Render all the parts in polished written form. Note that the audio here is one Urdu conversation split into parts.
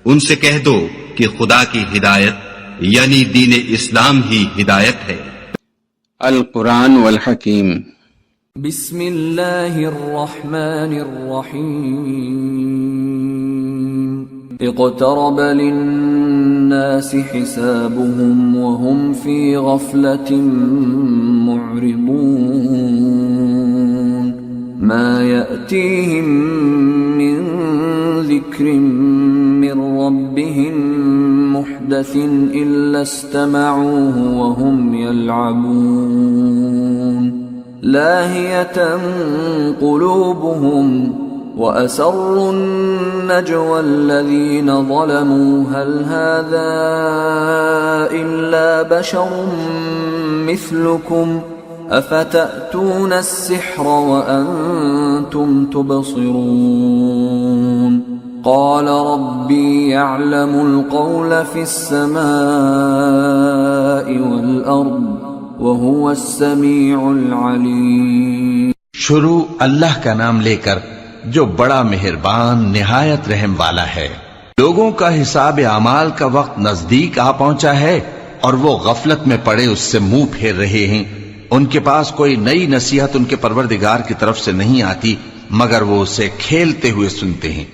ان سے کہہ دو کہ خدا کی ہدایت یعنی دین اسلام ہی ہدایت ہے۔ القرآن والحکیم۔ بسم اللہ الرحمن الرحیم۔ اقترب للناس حسابهم وهم في غفلة معرضون ما يأتيهم من ذكر من ربهم محدث إلا استمعوه وهم يلعبون لاهية قلوبهم وأسروا النجوى الذين ظلموا هل هذا إلا بشر مثلكم أفتأتون السحر وأنتم تبصرون قال ربي يعلم القول في السماء والأرض وهو السميع العليم۔ شروع اللہ کا نام لے کر جو بڑا مہربان نہایت رحم والا ہے۔ لوگوں کا حساب اعمال کا وقت نزدیک آ پہنچا ہے اور وہ غفلت میں پڑے اس سے منہ پھیر رہے ہیں۔ ان کے پاس کوئی نئی نصیحت ان کے پروردگار کی طرف سے نہیں آتی مگر وہ اسے کھیلتے ہوئے سنتے ہیں۔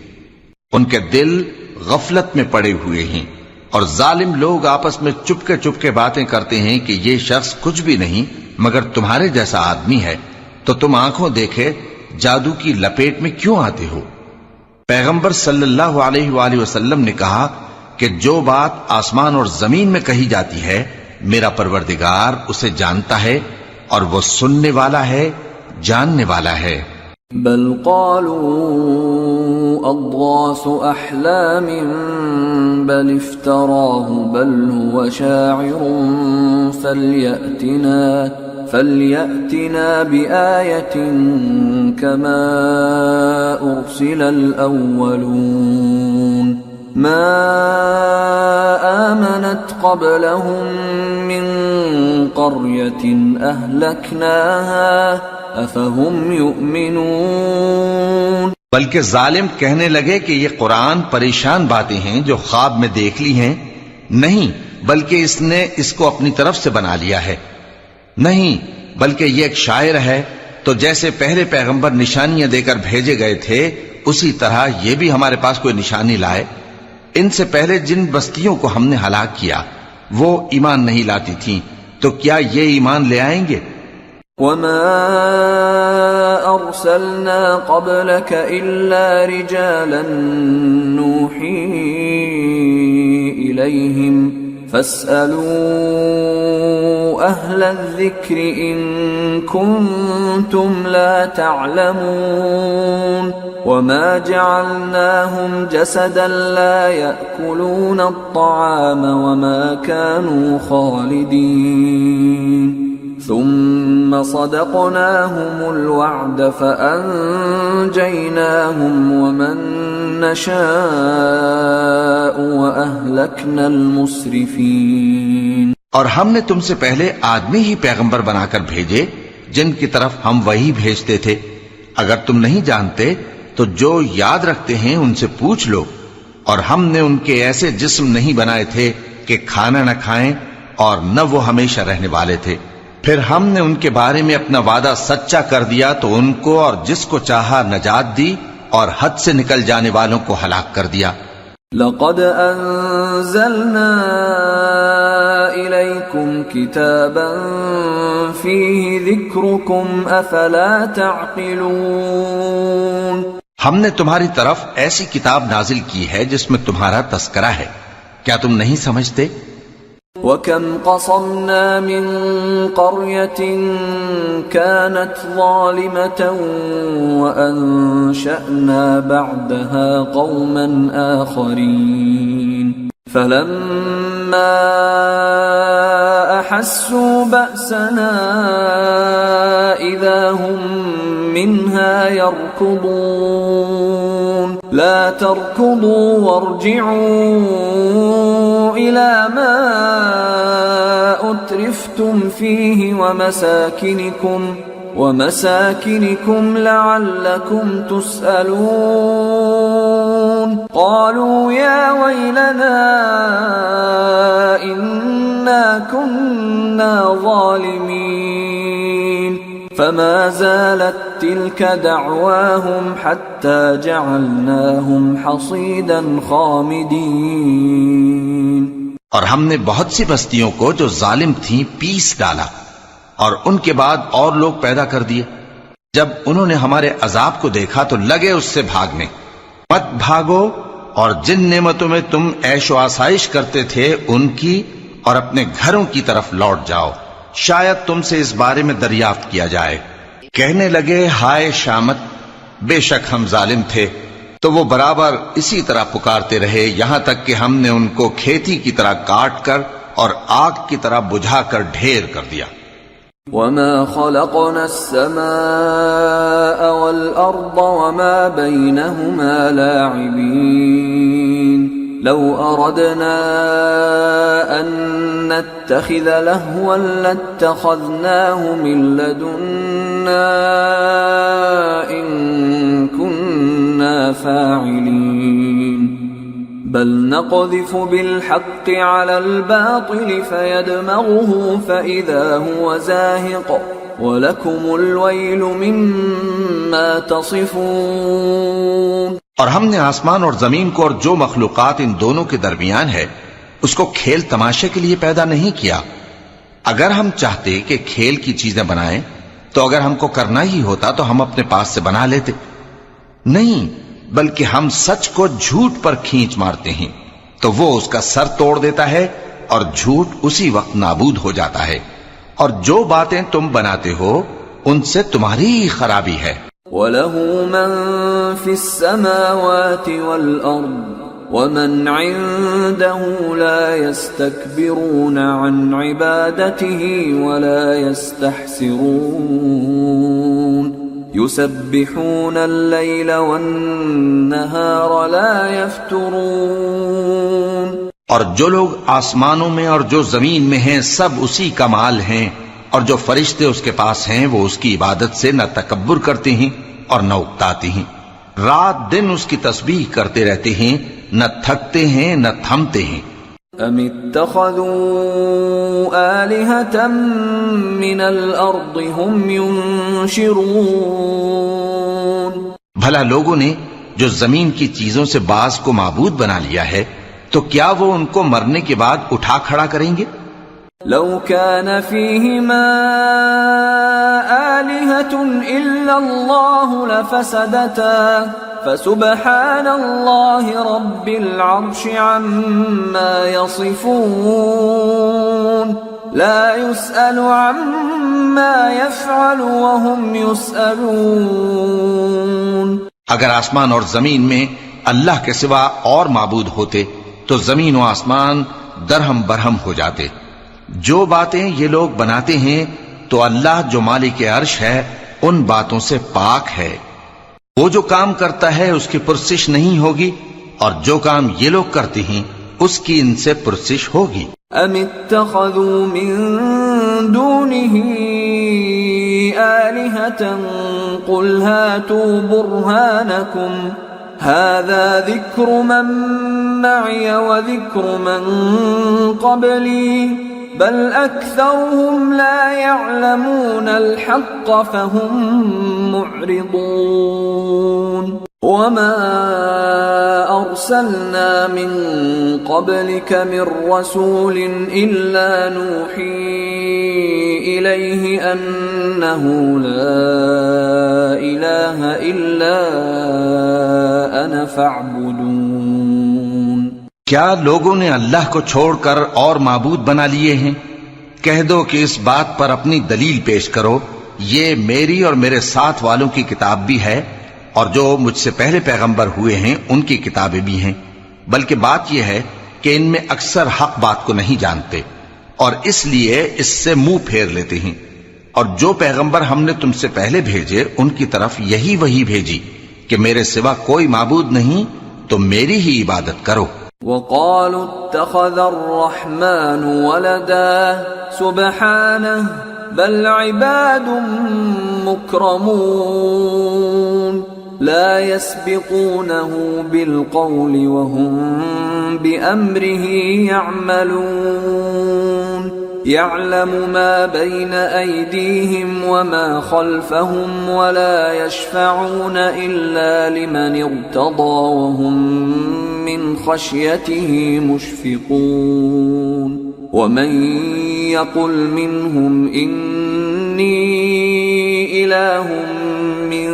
ان کے دل غفلت میں پڑے ہوئے ہیں اور ظالم لوگ آپس میں چپکے باتیں کرتے ہیں کہ یہ شخص کچھ بھی نہیں مگر تمہارے جیسا آدمی ہے، تو تم آنکھوں دیکھے جادو کی لپیٹ میں کیوں آتے ہو؟ پیغمبر صلی اللہ علیہ وآلہ وسلم نے کہا کہ جو بات آسمان اور زمین میں کہی جاتی ہے میرا پروردگار اسے جانتا ہے اور وہ سننے والا ہے، جاننے والا ہے۔ بل قالوا اضغاث احلام بل افتراه بل هو شاعر فليأتنا بآية كما أرسل الأولون ما آمنت قبلهم من قرية أهلكناها أفهم يؤمنون۔ بلکہ ظالم کہنے لگے کہ یہ قرآن پریشان باتیں ہیں جو خواب میں دیکھ لی ہیں، نہیں بلکہ اس نے اس کو اپنی طرف سے بنا لیا ہے، نہیں بلکہ یہ ایک شاعر ہے۔ تو جیسے پہلے پیغمبر نشانیاں دے کر بھیجے گئے تھے اسی طرح یہ بھی ہمارے پاس کوئی نشانی لائے۔ ان سے پہلے جن بستیوں کو ہم نے ہلاک کیا وہ ایمان نہیں لاتی تھیں، تو کیا یہ ایمان لے آئیں گے؟ وما ارسلنا قبلك الا رجالا نوحي اليهم فاسألوا اهل الذكر ان كنتم لا تعلمون وما جعلناهم جسدا لا يأكلون الطعام وما كانوا خالدين ثم صدقناهم الوعد فأنجيناهم ومن نشاء وأهلكنا المسرفين۔ اور ہم نے تم سے پہلے آدمی ہی پیغمبر بنا کر بھیجے جن کی طرف ہم وہی بھیجتے تھے۔ اگر تم نہیں جانتے تو جو یاد رکھتے ہیں ان سے پوچھ لو۔ اور ہم نے ان کے ایسے جسم نہیں بنائے تھے کہ کھانا نہ کھائیں اور نہ وہ ہمیشہ رہنے والے تھے۔ پھر ہم نے ان کے بارے میں اپنا وعدہ سچا کر دیا تو ان کو اور جس کو چاہا نجات دی اور حد سے نکل جانے والوں کو ہلاک کر دیا۔ لقد انزلنا الیکم کتابا فیہ ذکرکم افلا تعقلون۔ ہم نے تمہاری طرف ایسی کتاب نازل کی ہے جس میں تمہارا تذکرہ ہے، کیا تم نہیں سمجھتے؟ وَكَمْ قَصَمْنَا مِنْ قَرْيَةٍ كَانَتْ ظَالِمَةً وَأَنشَأْنَا بَعْدَهَا قَوْمًا آخَرِينَ فَلَمَّا أَحَسُّوا بَأْسَنَا إِذَا هُمْ مِنْهَا يَرْكُضُونَ لَا تَرْكُضُوا وَارْجِعُوا إِلَى مَا أُتْرِفْتُمْ فِيهِ وَمَسَاكِنِكُمْ لَعَلَّكُمْ تُسْأَلُونَ قَالُوا يَا وَيْلَنَا لنا إنا كنا ظالمين فما زالت تلك دعواهم حتى جعلناهم حصيدا خامدين. اور ہم نے بہت سی بستیوں کو جو ظالم تھیں پیس ڈالا، اور ان کے بعد اور لوگ پیدا کر دیے. جب انہوں نے ہمارے عذاب کو دیکھا تو لگے اس سے بھاگنے. مت بھاگو، اور جن نعمتوں میں تم عیش و آسائش کرتے تھے ان کی اور اپنے گھروں کی طرف لوٹ جاؤ، شاید تم سے اس بارے میں دریافت کیا جائے. کہنے لگے ہائے شامت، بے شک ہم ظالم تھے. تو وہ برابر اسی طرح پکارتے رہے یہاں تک کہ ہم نے ان کو کھیتی کی طرح کاٹ کر اور آگ کی طرح بجھا کر ڈھیر کر دیا. وما خلقنا السماء والأرض وما بينهما لاعبين لو أردنا أن نتخذ لهوا لاتخذناه من لدنا إن كنا فاعلين بل نقذف بالحق على الباطل فيدمغه فإذا هو زاهق وَلَكُمُ الْوَيْلُ مِمَّا تَصِفُونَ. اور ہم نے آسمان اور زمین کو اور جو مخلوقات ان دونوں کے درمیان ہے اس کو کھیل تماشے کے لیے پیدا نہیں کیا. اگر ہم چاہتے کہ کھیل کی چیزیں بنائیں تو اگر ہم کو کرنا ہی ہوتا تو ہم اپنے پاس سے بنا لیتے. نہیں، بلکہ ہم سچ کو جھوٹ پر کھینچ مارتے ہیں تو وہ اس کا سر توڑ دیتا ہے اور جھوٹ اسی وقت نابود ہو جاتا ہے. اور جو باتیں تم بناتے ہو ان سے تمہاری ہی خرابی ہے. وَلَهُ مَن فِي السَّمَاوَاتِ وَالْأَرْضِ وَمَنْ عِندَهُ لَا يَسْتَكْبِرُونَ عَنْ عِبَادَتِهِ وَلَا يَسْتَحْسِرُونَ يُسَبِّحُونَ اللَّيْلَ وَالنَّهَارَ لَا يَفْتُرُونَ. اور جو لوگ آسمانوں میں اور جو زمین میں ہیں سب اسی کا مال ہیں، اور جو فرشتے اس کے پاس ہیں وہ اس کی عبادت سے نہ تکبر کرتے ہیں اور نہ اکتاتے ہیں. رات دن اس کی تسبیح کرتے رہتے ہیں، نہ تھکتے ہیں نہ تھمتے ہیں. ام اتخذوا آلهة من الارض هم ينشرون. بھلا لوگوں نے جو زمین کی چیزوں سے بعض کو معبود بنا لیا ہے تو کیا وہ ان کو مرنے کے بعد اٹھا کھڑا کریں گے؟ لو كان فيهما آلهة إلا الله لفسدتا فسبحان الله رب العرش عما يصفون لا يسأل عما يفعل وهم يسألون. اگر آسمان اور زمین میں اللہ کے سوا اور معبود ہوتے تو زمین و آسمان درہم برہم ہو جاتے. جو باتیں یہ لوگ بناتے ہیں تو اللہ جو مالک عرش ہے ان باتوں سے پاک ہے. وہ جو کام کرتا ہے اس کی پرسش نہیں ہوگی، اور جو کام یہ لوگ کرتے ہیں اس کی ان سے پرسش ہوگی. ام اتخذوا من دونه آلهة قل هاتوا برهانكم هذا ذكر من معي وذكر من قبلي بل أكثرهم لا يعلمون الحق فهم معرضون. وما أرسلنا من قبلك من رسول إلا نوحي إليه أنه لا إله إلا أنا فاعبدون. کیا لوگوں نے اللہ کو چھوڑ کر اور معبود بنا لیے ہیں؟ کہہ دو کہ اس بات پر اپنی دلیل پیش کرو، یہ میری اور میرے ساتھ والوں کی کتاب بھی ہے اور جو مجھ سے پہلے پیغمبر ہوئے ہیں ان کی کتابیں بھی ہیں، بلکہ بات یہ ہے کہ ان میں اکثر حق بات کو نہیں جانتے اور اس لیے اس سے منہ پھیر لیتے ہیں. اور جو پیغمبر ہم نے تم سے پہلے بھیجے ان کی طرف یہی وحی بھیجی کہ میرے سوا کوئی معبود نہیں تو میری ہی عبادت کرو. وقالوا اتخذ الرحمن ولدا سبحانه بل عباد مكرمون لا يسبقونه بالقول وهم بأمره يعملون يعلم ما بين أيديهم وما خلفهم ولا يشفعون إلا لمن ارتضى وهم من خشيته مشفقون ومن يقل منهم إني إله من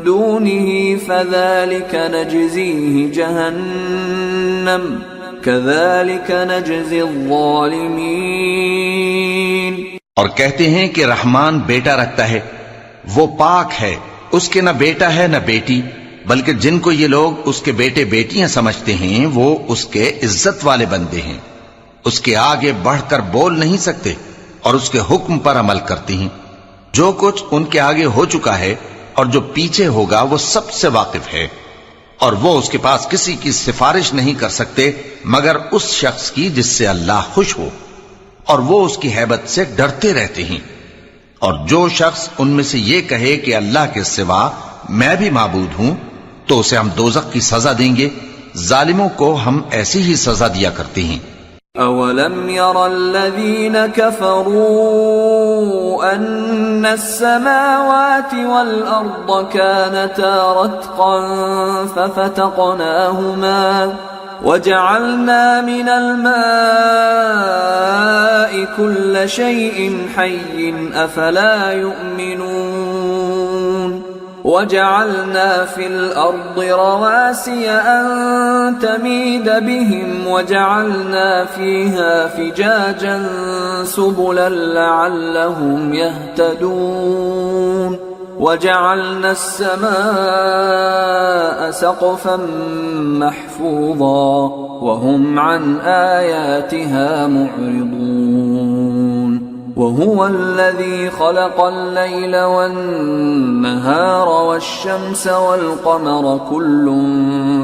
دونه فذلك نجزيه جهنم كذلك نجزي الظالمين. اور کہتے ہیں کہ رحمان بیٹا رکھتا ہے، وہ پاک ہے، اس کے نہ بیٹا ہے نہ بیٹی، بلکہ جن کو یہ لوگ اس کے بیٹے بیٹیاں سمجھتے ہیں وہ اس کے عزت والے بندے ہیں، اس کے آگے بڑھ کر بول نہیں سکتے اور اس کے حکم پر عمل کرتے ہیں. جو کچھ ان کے آگے ہو چکا ہے اور جو پیچھے ہوگا وہ سب سے واقف ہے، اور وہ اس کے پاس کسی کی سفارش نہیں کر سکتے مگر اس شخص کی جس سے اللہ خوش ہو، اور وہ اس کی ہیبت سے ڈرتے رہتے ہیں. اور جو شخص ان میں سے یہ کہے کہ اللہ کے سوا میں بھی معبود ہوں تو اسے ہم دوزخ کی سزا دیں گے. ظالموں کو ہم ایسی ہی سزا دیا کرتے ہیں. أَوَلَمْ يَرَ الَّذِينَ كَفَرُوا أَنَّ السَّمَاوَاتِ وَالْأَرْضَ كَانَتَا رَتْقًا فَفَتَقْنَاهُمَا وَجَعَلْنَا مِنَ الْمَاءِ كُلَّ شَيْءٍ حَيٍّ أَفَلَا يُؤْمِنُونَ وَجَعَلْنَا فِي الْأَرْضِ رَوَاسِيَ أَن تَمِيدَ بِهِمْ وَجَعَلْنَا فِيهَا فِجَاجًا سُبُلًا لَعَلَّهُمْ يَهْتَدُونَ وَجَعَلْنَا السَّمَاءَ سَقْفًا مَحْفُوظًا وَهُمْ عَنْ آيَاتِهَا مُعْرِضُونَ وَهُوَ الَّذِي خَلَقَ اللَّيْلَ وَالنَّهَارَ وَالشَّمْسَ وَالْقَمَرَ كُلٌّ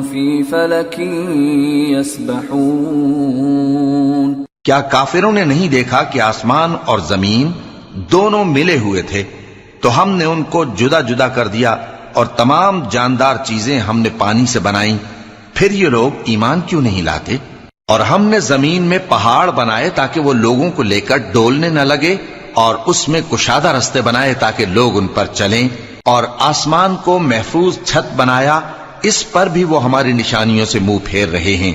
فِي فَلَكٍ يَسْبَحُونَ. کیا کافروں نے نہیں دیکھا کہ آسمان اور زمین دونوں ملے ہوئے تھے تو ہم نے ان کو جدا جدا کر دیا اور تمام جاندار چیزیں ہم نے پانی سے بنائیں، پھر یہ لوگ ایمان کیوں نہیں لاتے؟ اور ہم نے زمین میں پہاڑ بنائے تاکہ وہ لوگوں کو لے کر ڈولنے نہ لگے، اور اس میں کشادہ رستے بنائے تاکہ لوگ ان پر چلیں، اور آسمان کو محفوظ چھت بنایا، اس پر بھی وہ ہماری نشانیوں سے منہ پھیر رہے ہیں.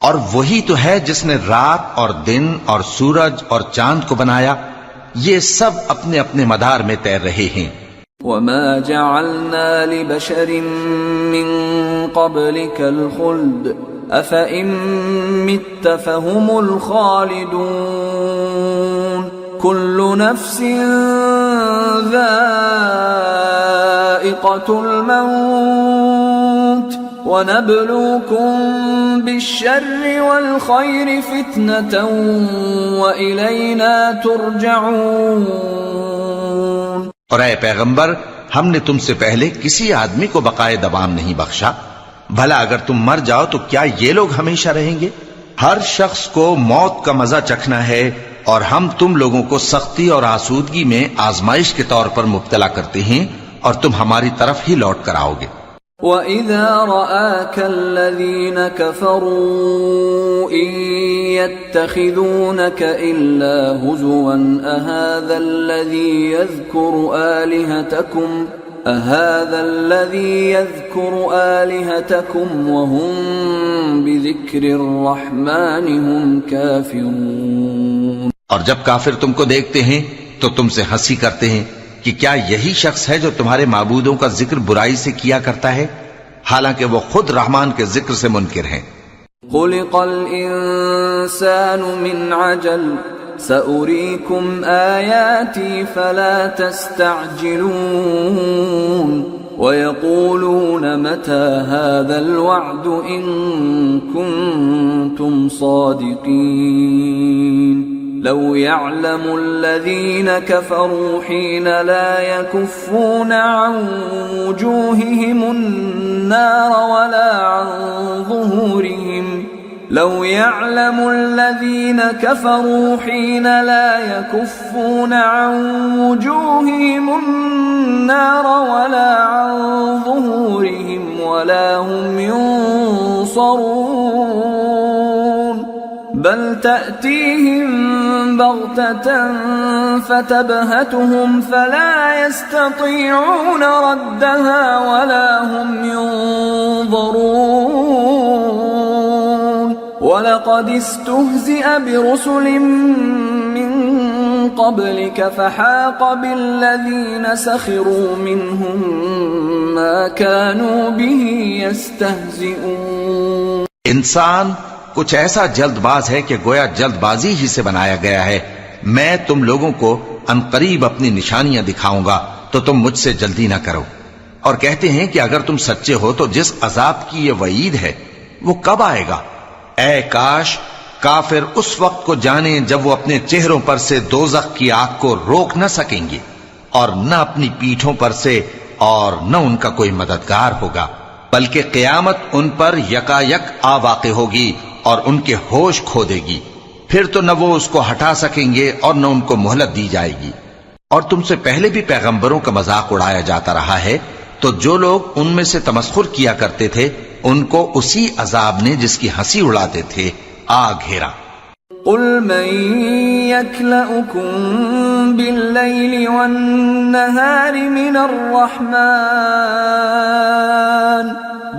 اور وہی تو ہے جس نے رات اور دن اور سورج اور چاند کو بنایا، یہ سب اپنے اپنے مدار میں تیر رہے ہیں. وَمَا جَعَلْنَا لِبَشَرٍ مِّن قَبْلِكَ الْخُلْدَ أَفَإِن مِّتَّ فَهُمُ الْخَالِدُونَ كُلُّ نَفْسٍ ذَائِقَةُ الْمَوْتِ وَنَبْلُوكُم بِالشَّرِّ وَالْخَيْرِ فِتْنَةً وَإِلَيْنَا تُرْجَعُونَ. اور اے پیغمبر، ہم نے تم سے پہلے کسی آدمی کو بقائے دوام نہیں بخشا، بھلا اگر تم مر جاؤ تو کیا یہ لوگ ہمیشہ رہیں گے؟ ہر شخص کو موت کا مزہ چکھنا ہے، اور ہم تم لوگوں کو سختی اور آسودگی میں آزمائش کے طور پر مبتلا کرتے ہیں، اور تم ہماری طرف ہی لوٹ کر آؤ گے. وَإِذَا رَآكَ الَّذِينَ كَفَرُوا إِن يَتَّخِذُونَكَ إِلَّا هُزُوًا أَهَذَا الَّذِي يَذْكُرُ آلِهَتَكُمْ وَهُمْ بِذِكْرِ الرَّحْمَنِ هُمْ كَافِرُونَ. اور جب کافر تم کو دیکھتے ہیں تو تم سے ہنسی کرتے ہیں کہ کیا یہی شخص ہے جو تمہارے معبودوں کا ذکر برائی سے کیا کرتا ہے، حالانکہ وہ خود رحمان کے ذکر سے منکر ہیں. خُلِقَ الْإِنسَانُ مِنْ عَجَلٍ سَأُرِيكُمْ آيَاتِي فَلَا تَسْتَعْجِلُونَ وَيَقُولُونَ مَتَى هَذَا الْوَعْدُ إِن كُنتُمْ صَادِقِينَ. لو يعلم الذين كفروا حين لا يكفون عن وجوههم النار ولا عن ظهورهم لو يعلم الذين كفروا حين لا يكفون عن وجوههم النار ولا عن ظهورهم ولا هم ينصرون. بل تأتيهم بغتة فتبهتهم فلا يستطيعون ردها ولا هم ينظرون وَلَقَدِ اسْتُهْزِئَ بِرُسُلٍ مِّن قَبْلِكَ فَحَاقَ بِالَّذِينَ سَخِرُوا مِنْهُم مَّا كَانُوا بِهِ يَسْتَهْزِئُونَ۔ انسان کچھ ایسا جلد باز ہے کہ گویا جلد بازی ہی سے بنایا گیا ہے۔ میں تم لوگوں کو عنقریب اپنی نشانیاں دکھاؤں گا تو تم مجھ سے جلدی نہ کرو، اور کہتے ہیں کہ اگر تم سچے ہو تو جس عذاب کی یہ وعید ہے وہ کب آئے گا؟ اے کاش کافر اس وقت کو جانیں جب وہ اپنے چہروں پر سے دوزخ کی آگ کو روک نہ سکیں گے، اور نہ اپنی پیٹھوں پر سے، اور نہ ان کا کوئی مددگار ہوگا، بلکہ قیامت ان پر یکا یک آ واقع ہوگی اور ان کے ہوش کھو دے گی، پھر تو نہ وہ اس کو ہٹا سکیں گے اور نہ ان کو مہلت دی جائے گی۔ اور تم سے پہلے بھی پیغمبروں کا مذاق اڑایا جاتا رہا ہے، تو جو لوگ ان میں سے تمسخر کیا کرتے تھے ان کو اسی عذاب نے جس کی ہنسی اڑاتے تھے آ گھیرا۔ قل من يكلؤكم بالليل والنهار من الرحمن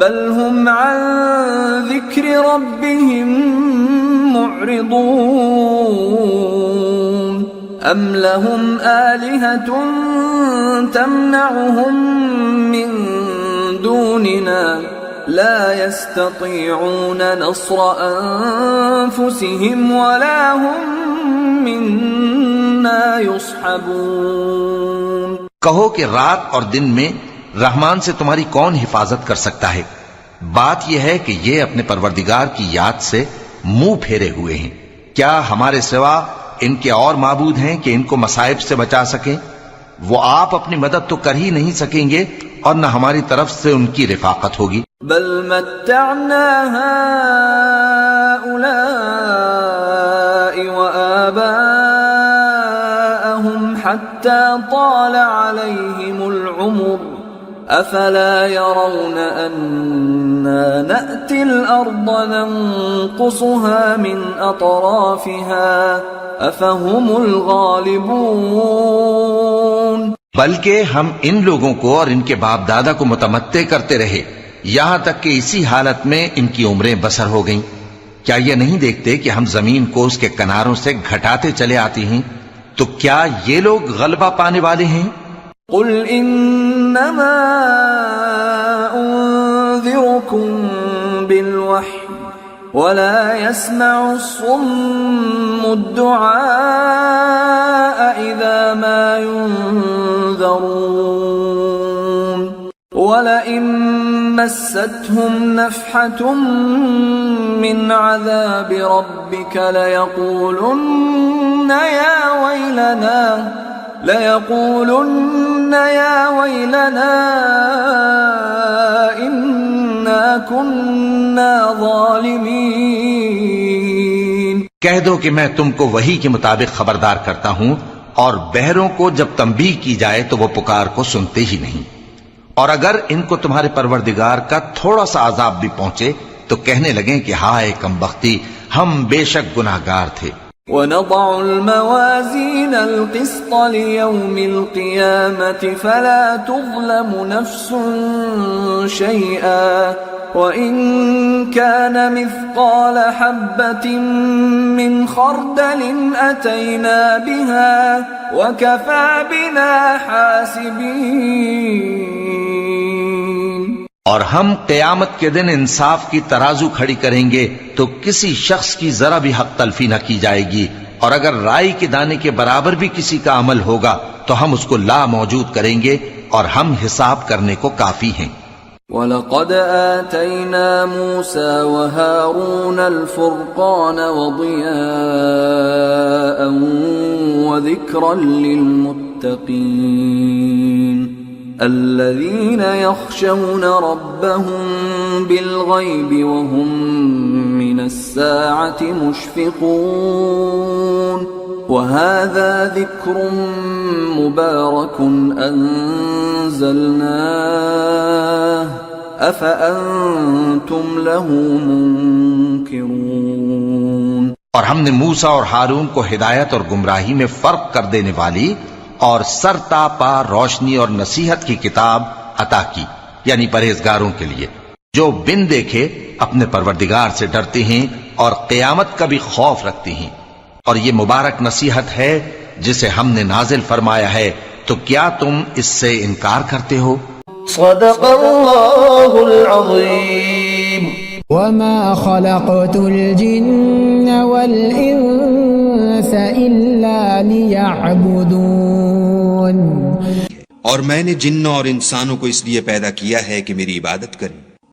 بل هم عن ذكر ربهم معرضون أم لهم آلهة تمنعهم من دوننا لا يستطيعون نصر أنفسهم ولا هم منا يصحبون۔ کہو کہ رات اور دن میں رحمان سے تمہاری کون حفاظت کر سکتا ہے؟ بات یہ ہے کہ یہ اپنے پروردگار کی یاد سے منہ پھیرے ہوئے ہیں۔ کیا ہمارے سوا ان کے اور معبود ہیں کہ ان کو مصائب سے بچا سکیں؟ وہ آپ اپنی مدد تو کر ہی نہیں سکیں گے اور نہ ہماری طرف سے ان کی رفاقت ہوگی۔ بل متعنا هؤلاء وآباءهم حتى طال عليهم العمر أفلا يرون أنا نأتي الأرض ننقصها من أطرافها أفهم الغالبون۔ بلکہ ہم ان لوگوں کو اور ان کے باپ دادا کو متمتع کرتے رہے یہاں تک کہ اسی حالت میں ان کی عمریں بسر ہو گئیں۔ کیا یہ نہیں دیکھتے کہ ہم زمین کو اس کے کناروں سے گھٹاتے چلے آتے ہیں؟ تو کیا یہ لوگ غلبہ پانے والے ہیں؟ قل انما انذركم بالوحی ولا يسمع الصم الدعاء اذا ما ينذرون ولئن مستهم نفحة من عذاب ربك ليقولن يا ويلنا إنا كنا ظالمين۔ کہہ دو کہ میں تم کو وحی کے مطابق خبردار کرتا ہوں، اور بہروں کو جب تنبیہ کی جائے تو وہ پکار کو سنتے ہی نہیں، اور اگر ان کو تمہارے پروردگار کا تھوڑا سا عذاب بھی پہنچے تو کہنے لگیں کہ ہائے کمبختی، ہم بے شک گناہگار تھے۔ وَنَضَعُ الْمَوَازِينَ الْقِسْطَ لِيَوْمِ الْقِيَامَةِ فَلَا تُظْلَمُ نَفْسٌ شَيْئًا وَإِن كَانَ مِثْقَالَ حَبَّةٍ مِّنْ خَرْدَلٍ أَتَيْنَا بِهَا وَكَفَى بِنَا حَاسِبِينَ۔ اور ہم قیامت کے دن انصاف کی ترازو کھڑی کریں گے تو کسی شخص کی ذرا بھی حق تلفی نہ کی جائے گی، اور اگر رائی کے دانے کے برابر بھی کسی کا عمل ہوگا تو ہم اس کو لا موجود کریں گے، اور ہم حساب کرنے کو کافی ہیں۔ وَلَقَدْ آتَيْنَا مُوسَى وَهَارُونَ الْفُرْقَانَ وَضِيَاءً وَذِكْرًا لِّلْمُتَّقِينَ الذين يخشون ربهم بالغيب وهم من الساعة مشفقون وهذا ذكر مبارك أنزلناه أفأنتم له منكرون۔ اور ہم نے موسیٰ اور ہارون کو ہدایت اور گمراہی میں فرق کر دینے والی اور سر تا پا روشنی اور نصیحت کی کتاب عطا کی، یعنی پرہیزگاروں کے لیے جو بن دیکھے اپنے پروردگار سے ڈرتے ہیں اور قیامت کا بھی خوف رکھتے ہیں۔ اور یہ مبارک نصیحت ہے جسے ہم نے نازل فرمایا ہے، تو کیا تم اس سے انکار کرتے ہو؟ صدق اللہ العظیم۔ وما خلقت الجن والإنس إلا ليعبدون۔ اور میں نے جنوں اور انسانوں کو اس لیے پیدا کیا ہے کہ میری عبادت کریں۔